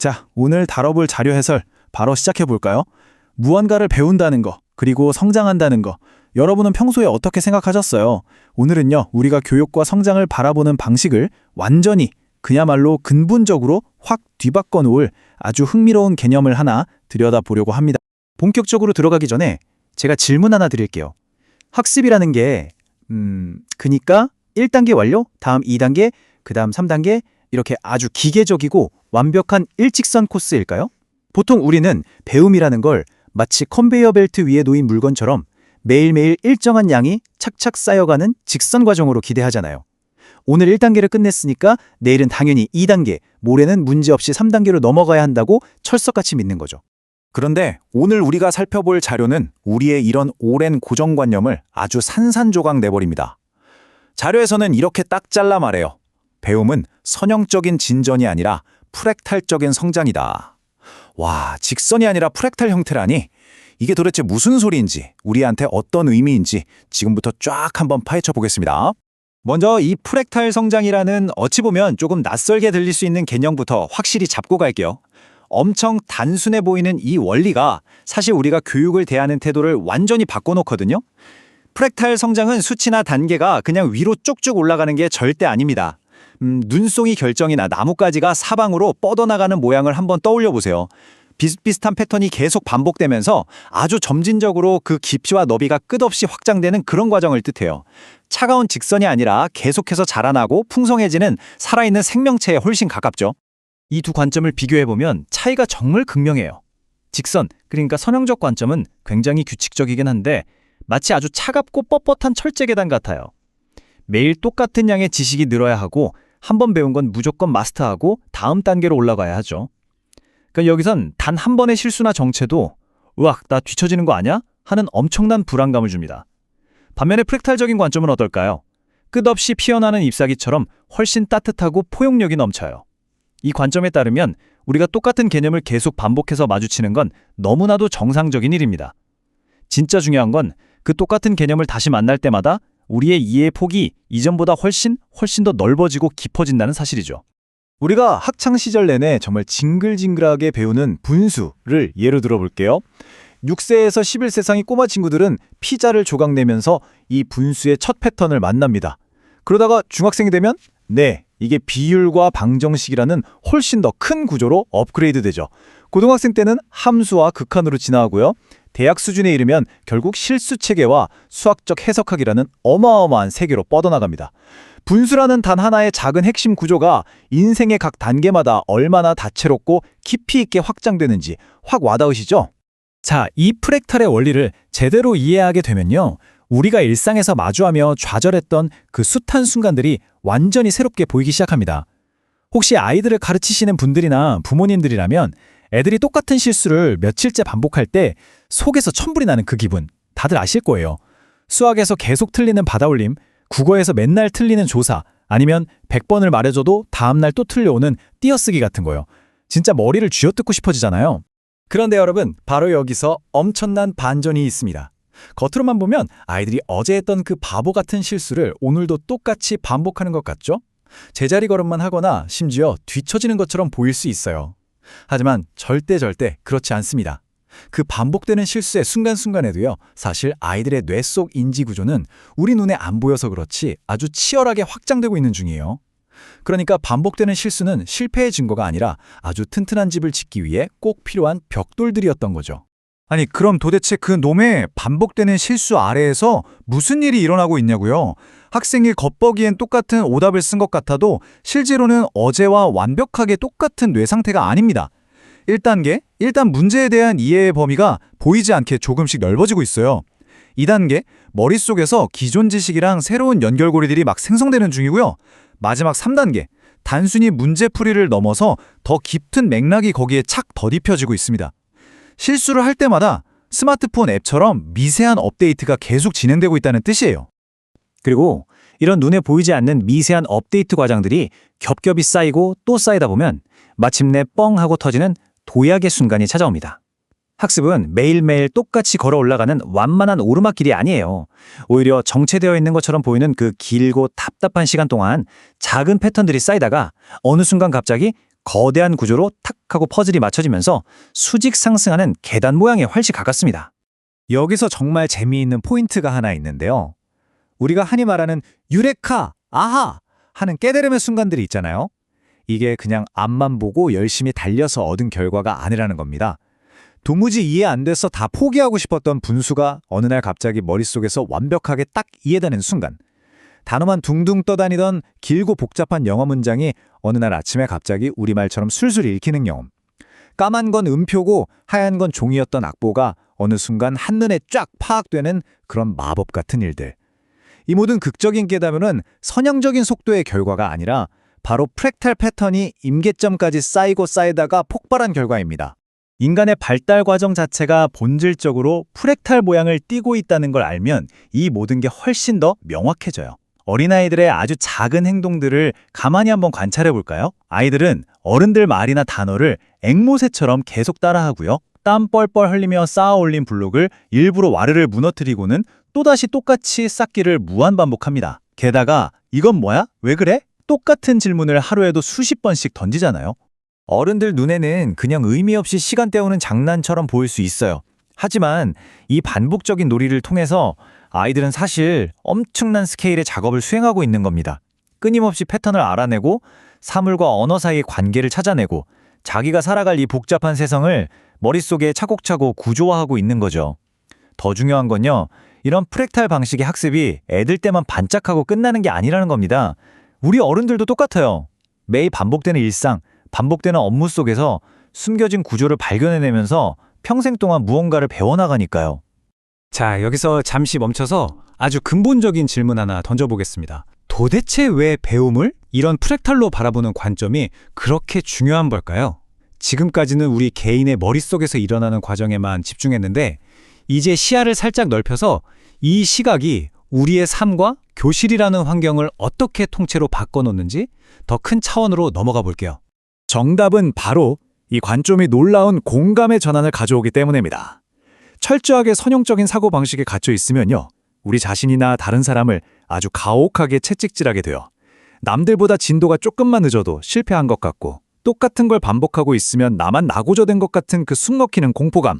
자, 오늘 다뤄볼 자료 해설 바로 시작해 볼까요? 무언가를 배운다는 거, 그리고 성장한다는 거. 여러분은 평소에 어떻게 생각하셨어요? 오늘은요, 우리가 교육과 성장을 바라보는 방식을 완전히 그야말로 근본적으로 확 뒤바꿔 놓을 아주 흥미로운 개념을 하나 들여다보려고 합니다. 본격적으로 들어가기 전에 제가 질문 하나 드릴게요. 학습이라는 게 그니까 1단계 완료, 다음 2단계, 그 다음 3단계 이렇게 아주 기계적이고 완벽한 일직선 코스일까요? 보통 우리는 배움이라는 걸 마치 컨베이어 벨트 위에 놓인 물건처럼 매일매일 일정한 양이 착착 쌓여가는 직선 과정으로 기대하잖아요. 오늘 1단계를 끝냈으니까 내일은 당연히 2단계, 모레는 문제없이 3단계로 넘어가야 한다고 철석같이 믿는 거죠. 그런데 오늘 우리가 살펴볼 자료는 우리의 이런 오랜 고정관념을 아주 산산조각 내버립니다. 자료에서는 이렇게 딱 잘라 말해요. 배움은 선형적인 진전이 아니라 프랙탈적인 성장이다. 와, 직선이 아니라 프랙탈 형태라니? 이게 도대체 무슨 소리인지, 우리한테 어떤 의미인지 지금부터 쫙 한번 파헤쳐 보겠습니다. 먼저 이 프랙탈 성장이라는 어찌 보면 조금 낯설게 들릴 수 있는 개념부터 확실히 잡고 갈게요. 엄청 단순해 보이는 이 원리가 사실 우리가 교육을 대하는 태도를 완전히 바꿔놓거든요. 프랙탈 성장은 수치나 단계가 그냥 위로 쭉쭉 올라가는 게 절대 아닙니다. 눈송이 결정이나 나뭇가지가 사방으로 뻗어나가는 모양을 한번 떠올려 보세요. 비슷비슷한 패턴이 계속 반복되면서 아주 점진적으로 그 깊이와 너비가 끝없이 확장되는 그런 과정을 뜻해요. 차가운 직선이 아니라 계속해서 자라나고 풍성해지는 살아있는 생명체에 훨씬 가깝죠. 이 두 관점을 비교해보면 차이가 정말 극명해요. 직선, 그러니까 선형적 관점은 굉장히 규칙적이긴 한데 마치 아주 차갑고 뻣뻣한 철제 계단 같아요. 매일 똑같은 양의 지식이 늘어야 하고 한 번 배운 건 무조건 마스터하고 다음 단계로 올라가야 하죠. 그러니까 여기선 단 한 번의 실수나 정체도 으악, 나 뒤처지는 거 아냐? 하는 엄청난 불안감을 줍니다. 반면에 프랙탈적인 관점은 어떨까요? 끝없이 피어나는 잎사귀처럼 훨씬 따뜻하고 포용력이 넘쳐요. 이 관점에 따르면 우리가 똑같은 개념을 계속 반복해서 마주치는 건 너무나도 정상적인 일입니다. 진짜 중요한 건 그 똑같은 개념을 다시 만날 때마다 우리의 이해의 폭이 이전보다 훨씬 더 넓어지고 깊어진다는 사실이죠. 우리가 학창시절 내내 정말 징글징글하게 배우는 분수를 예로 들어볼게요. 6세에서 11세 상의 꼬마 친구들은 피자를 조각내면서 이 분수의 첫 패턴을 만납니다. 그러다가 중학생이 되면 이게 비율과 방정식이라는 훨씬 더 큰 구조로 업그레이드 되죠. 고등학생 때는 함수와 극한으로 진화하고요. 대학 수준에 이르면 결국 실수체계와 수학적 해석학이라는 어마어마한 세계로 뻗어나갑니다. 분수라는 단 하나의 작은 핵심 구조가 인생의 각 단계마다 얼마나 다채롭고 깊이 있게 확장되는지 확 와닿으시죠? 자, 이 프랙탈의 원리를 제대로 이해하게 되면요. 우리가 일상에서 마주하며 좌절했던 그 숱한 순간들이 완전히 새롭게 보이기 시작합니다. 혹시 아이들을 가르치시는 분들이나 부모님들이라면 애들이 똑같은 실수를 며칠째 반복할 때 속에서 천불이 나는 그 기분 다들 아실 거예요. 수학에서 계속 틀리는 받아올림, 국어에서 맨날 틀리는 조사, 아니면 100번을 말해줘도 다음날 또 틀려오는 띄어쓰기 같은 거요. 진짜 머리를 쥐어뜯고 싶어지잖아요. 그런데 여러분, 바로 여기서 엄청난 반전이 있습니다. 겉으로만 보면 아이들이 어제 했던 그 바보 같은 실수를 오늘도 똑같이 반복하는 것 같죠? 제자리 걸음만 하거나 심지어 뒤처지는 것처럼 보일 수 있어요. 하지만 절대 그렇지 않습니다. 그 반복되는 실수의 순간순간에도요, 사실 아이들의 뇌 속 인지 구조는 우리 눈에 안 보여서 그렇지 아주 치열하게 확장되고 있는 중이에요. 그러니까 반복되는 실수는 실패의 증거가 아니라 아주 튼튼한 집을 짓기 위해 꼭 필요한 벽돌들이었던 거죠. 아니, 그럼 도대체 그 놈의 반복되는 실수 아래에서 무슨 일이 일어나고 있냐고요? 학생이 겉보기엔 똑같은 오답을 쓴 것 같아도 실제로는 어제와 완벽하게 똑같은 뇌 상태가 아닙니다. 1단계, 일단 문제에 대한 이해의 범위가 보이지 않게 조금씩 넓어지고 있어요. 2단계, 머릿속에서 기존 지식이랑 새로운 연결고리들이 막 생성되는 중이고요. 마지막 3단계, 단순히 문제풀이를 넘어서 더 깊은 맥락이 거기에 착 덧입혀지고 있습니다. 실수를 할 때마다 스마트폰 앱처럼 미세한 업데이트가 계속 진행되고 있다는 뜻이에요. 그리고 이런 눈에 보이지 않는 미세한 업데이트 과정들이 겹겹이 쌓이고 또 쌓이다 보면 마침내 뻥 하고 터지는 도약의 순간이 찾아옵니다. 학습은 매일매일 똑같이 걸어 올라가는 완만한 오르막길이 아니에요. 오히려 정체되어 있는 것처럼 보이는 그 길고 답답한 시간 동안 작은 패턴들이 쌓이다가 어느 순간 갑자기 거대한 구조로 탁 하고 퍼즐이 맞춰지면서 수직 상승하는 계단 모양에 훨씬 가깝습니다. 여기서 정말 재미있는 포인트가 하나 있는데요. 우리가 흔히 말하는 유레카, 아하 하는 깨달음의 순간들이 있잖아요. 이게 그냥 앞만 보고 열심히 달려서 얻은 결과가 아니라는 겁니다. 도무지 이해 안 돼서 다 포기하고 싶었던 분수가 어느 날 갑자기 머릿속에서 완벽하게 딱 이해되는 순간. 단어만 둥둥 떠다니던 길고 복잡한 영어 문장이 어느 날 아침에 갑자기 우리말처럼 술술 읽히는 경험. 까만 건 음표고 하얀 건 종이였던 악보가 어느 순간 한눈에 쫙 파악되는 그런 마법 같은 일들. 이 모든 극적인 깨달음은 선형적인 속도의 결과가 아니라 바로 프랙탈 패턴이 임계점까지 쌓이고 쌓이다가 폭발한 결과입니다. 인간의 발달 과정 자체가 본질적으로 프랙탈 모양을 띠고 있다는 걸 알면 이 모든 게 훨씬 더 명확해져요. 어린아이들의 아주 작은 행동들을 가만히 한번 관찰해 볼까요? 아이들은 어른들 말이나 단어를 앵무새처럼 계속 따라하고요. 땀 뻘뻘 흘리며 쌓아 올린 블록을 일부러 와르르 무너뜨리고는 또다시 똑같이 쌓기를 무한반복합니다. 게다가 이건 뭐야? 왜 그래? 똑같은 질문을 하루에도 수십 번씩 던지잖아요. 어른들 눈에는 그냥 의미 없이 시간 때우는 장난처럼 보일 수 있어요. 하지만 이 반복적인 놀이를 통해서 아이들은 사실 엄청난 스케일의 작업을 수행하고 있는 겁니다. 끊임없이 패턴을 알아내고 사물과 언어 사이의 관계를 찾아내고 자기가 살아갈 이 복잡한 세상을 머릿속에 차곡차곡 구조화하고 있는 거죠. 더 중요한 건요, 이런 프랙탈 방식의 학습이 애들 때만 반짝하고 끝나는 게 아니라는 겁니다. 우리 어른들도 똑같아요. 매일 반복되는 일상, 반복되는 업무 속에서 숨겨진 구조를 발견해내면서 평생 동안 무언가를 배워나가니까요. 자, 여기서 잠시 멈춰서 아주 근본적인 질문 하나 던져보겠습니다. 도대체 왜 배움을 이런 프랙탈로 바라보는 관점이 그렇게 중요한 걸까요? 지금까지는 우리 개인의 머릿속에서 일어나는 과정에만 집중했는데 이제 시야를 살짝 넓혀서 이 시각이 우리의 삶과 교실이라는 환경을 어떻게 통째로 바꿔놓는지 더 큰 차원으로 넘어가 볼게요. 정답은 바로 이 관점이 놀라운 공감의 전환을 가져오기 때문입니다. 철저하게 선형적인 사고방식에 갇혀 있으면요, 우리 자신이나 다른 사람을 아주 가혹하게 채찍질하게 돼요. 남들보다 진도가 조금만 늦어도 실패한 것 같고 똑같은 걸 반복하고 있으면 나만 나고자된 것 같은 그 숨 막히는 공포감.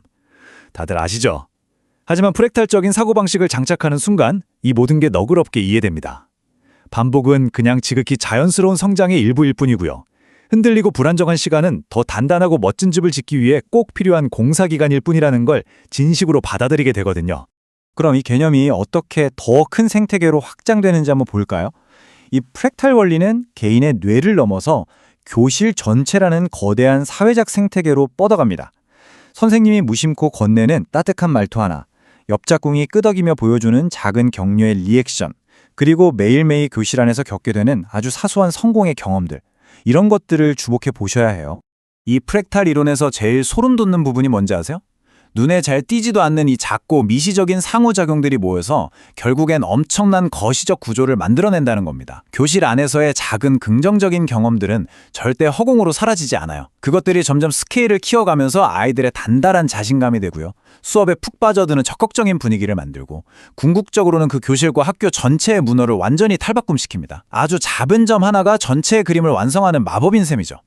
다들 아시죠? 하지만 프랙탈적인 사고방식을 장착하는 순간 이 모든 게 너그럽게 이해됩니다. 반복은 그냥 지극히 자연스러운 성장의 일부일 뿐이고요. 흔들리고 불안정한 시간은 더 단단하고 멋진 집을 짓기 위해 꼭 필요한 공사기간일 뿐이라는 걸 진식으로 받아들이게 되거든요. 그럼 이 개념이 어떻게 더 큰 생태계로 확장되는지 한번 볼까요? 이 프랙탈 원리는 개인의 뇌를 넘어서 교실 전체라는 거대한 사회적 생태계로 뻗어갑니다. 선생님이 무심코 건네는 따뜻한 말투 하나, 옆짝꿍이 끄덕이며 보여주는 작은 격려의 리액션, 그리고 매일매일 교실 안에서 겪게 되는 아주 사소한 성공의 경험들, 이런 것들을 주목해 보셔야 해요. 이 프랙탈 이론에서 제일 소름 돋는 부분이 뭔지 아세요? 눈에 잘 띄지도 않는 이 작고 미시적인 상호작용들이 모여서 결국엔 엄청난 거시적 구조를 만들어낸다는 겁니다. 교실 안에서의 작은 긍정적인 경험들은 절대 허공으로 사라지지 않아요. 그것들이 점점 스케일을 키워가면서 아이들의 단단한 자신감이 되고요. 수업에 푹 빠져드는 적극적인 분위기를 만들고 궁극적으로는 그 교실과 학교 전체의 문화를 완전히 탈바꿈시킵니다. 아주 작은 점 하나가 전체의 그림을 완성하는 마법인 셈이죠.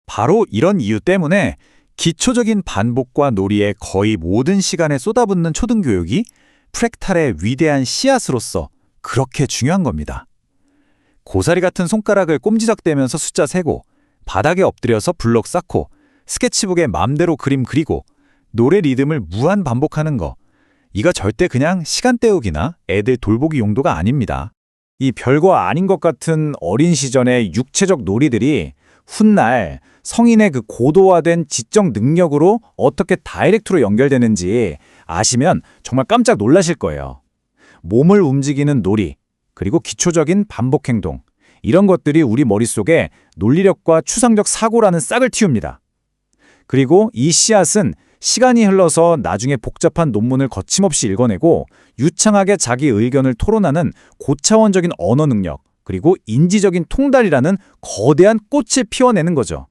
바로 이런 이유 때문에 기초적인 반복과 놀이에 거의 모든 시간에 쏟아붓는 초등교육이 프랙탈의 위대한 씨앗으로서 그렇게 중요한 겁니다. 고사리 같은 손가락을 꼼지락대면서 숫자 세고, 바닥에 엎드려서 블록 쌓고, 스케치북에 맘대로 그림 그리고, 노래 리듬을 무한 반복하는 거, 이거 절대 그냥 시간 때우기나 애들 돌보기 용도가 아닙니다. 이 별거 아닌 것 같은 어린 시절의 육체적 놀이들이 훗날 성인의 그 고도화된 지적 능력으로 어떻게 다이렉트로 연결되는지 아시면 정말 깜짝 놀라실 거예요. 몸을 움직이는 놀이, 그리고 기초적인 반복 행동, 이런 것들이 우리 머릿속에 논리력과 추상적 사고라는 싹을 틔웁니다. 그리고 이 씨앗은 시간이 흘러서 나중에 복잡한 논문을 거침없이 읽어내고 유창하게 자기 의견을 토론하는 고차원적인 언어 능력, 그리고 인지적인 통달이라는 거대한 꽃을 피워내는 거죠.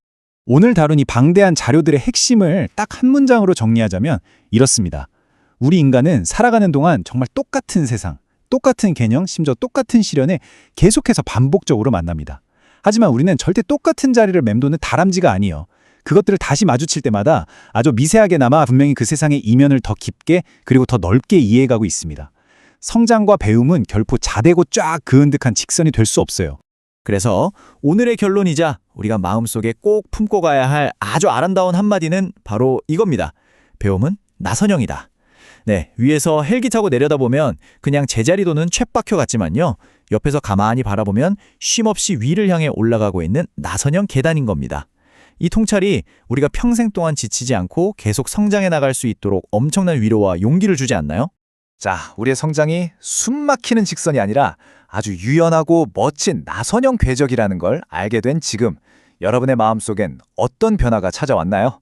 오늘 다룬 이 방대한 자료들의 핵심을 딱 한 문장으로 정리하자면 이렇습니다. 우리 인간은 살아가는 동안 정말 똑같은 세상, 똑같은 개념, 심지어 똑같은 시련에 계속해서 반복적으로 만납니다. 하지만 우리는 절대 똑같은 자리를 맴도는 다람쥐가 아니에요. 그것들을 다시 마주칠 때마다 아주 미세하게나마 분명히 그 세상의 이면을 더 깊게 그리고 더 넓게 이해해가고 있습니다. 성장과 배움은 결코 자대고 쫙 그은득한 직선이 될 수 없어요. 그래서 오늘의 결론이자 우리가 마음속에 꼭 품고 가야 할 아주 아름다운 한마디는 바로 이겁니다. 배움은 나선형이다. 네, 위에서 헬기 타고 내려다보면 그냥 제자리 도는 쳇바퀴 같지만요. 옆에서 가만히 바라보면 쉼없이 위를 향해 올라가고 있는 나선형 계단인 겁니다. 이 통찰이 우리가 평생 동안 지치지 않고 계속 성장해 나갈 수 있도록 엄청난 위로와 용기를 주지 않나요? 자, 우리의 성장이 숨막히는 직선이 아니라 아주 유연하고 멋진 나선형 궤적이라는 걸 알게 된 지금, 여러분의 마음속엔 어떤 변화가 찾아왔나요?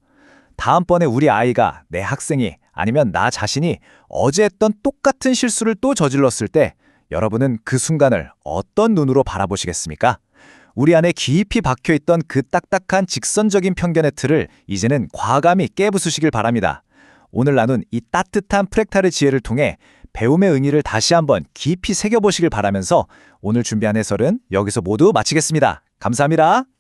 다음번에 우리 아이가, 내 학생이, 아니면 나 자신이 어제 했던 똑같은 실수를 또 저질렀을 때 여러분은 그 순간을 어떤 눈으로 바라보시겠습니까? 우리 안에 깊이 박혀있던 그 딱딱한 직선적인 편견의 틀을 이제는 과감히 깨부수시길 바랍니다. 오늘 나눈 이 따뜻한 프랙탈의 지혜를 통해 배움의 의미를 다시 한번 깊이 새겨보시길 바라면서 오늘 준비한 해설은 여기서 모두 마치겠습니다. 감사합니다.